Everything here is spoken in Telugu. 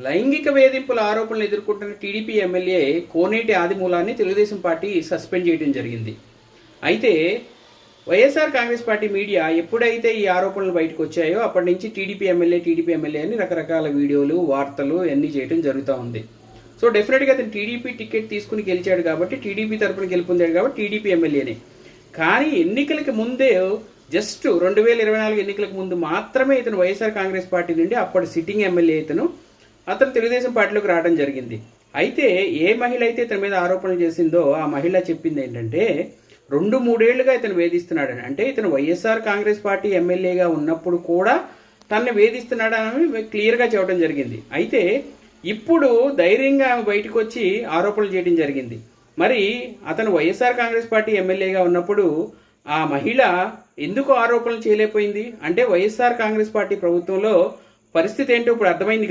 లైంగిక వేధింపుల ఆరోపణలు ఎదుర్కొంటున్న టీడీపీ ఎమ్మెల్యే కోనేటి ఆదిమూలాన్ని తెలుగుదేశం పార్టీ సస్పెండ్ చేయడం జరిగింది. అయితే వైఎస్ఆర్ కాంగ్రెస్ పార్టీ మీడియా ఎప్పుడైతే ఈ ఆరోపణలు బయటకు వచ్చాయో అప్పటి నుంచి టీడీపీ ఎమ్మెల్యే అని రకరకాల వీడియోలు, వార్తలు అన్నీ చేయడం జరుగుతూ ఉంది. సో డెఫినెట్గా అతను టీడీపీ టికెట్ తీసుకుని గెలిచాడు కాబట్టి, టీడీపీ తరఫున గెలుపొందాడు కాబట్టి టీడీపీ ఎమ్మెల్యేనే. కానీ ఎన్నికలకి ముందే జస్ట్ 2024 ఎన్నికలకు ముందు మాత్రమే ఇతను వైఎస్ఆర్ కాంగ్రెస్ పార్టీ నుండి అప్పటి సిట్టింగ్ ఎమ్మెల్యే అతను తెలుగుదేశం పార్టీలోకి రావడం జరిగింది. అయితే ఏ మహిళ అయితే ఇతని మీద ఆరోపణలు చేసిందో ఆ మహిళ చెప్పింది ఏంటంటే 2-3 ఏళ్లుగా ఇతను వేధిస్తున్నాడని. అంటే ఇతను వైఎస్ఆర్ కాంగ్రెస్ పార్టీ ఎమ్మెల్యేగా ఉన్నప్పుడు కూడా తనని వేధిస్తున్నాడని క్లియర్గా చెప్పడం జరిగింది. అయితే ఇప్పుడు ధైర్యంగా ఆమె బయటకు వచ్చి ఆరోపణలు చేయడం జరిగింది. మరి అతను వైఎస్ఆర్ కాంగ్రెస్ పార్టీ ఎమ్మెల్యేగా ఉన్నప్పుడు ఆ మహిళ ఎందుకు ఆరోపణలు చేయలేకపోయింది? అంటే వైఎస్ఆర్ కాంగ్రెస్ పార్టీ ప్రభుత్వంలో పరిస్థితి ఏంటో ఇప్పుడు అర్థమైంది.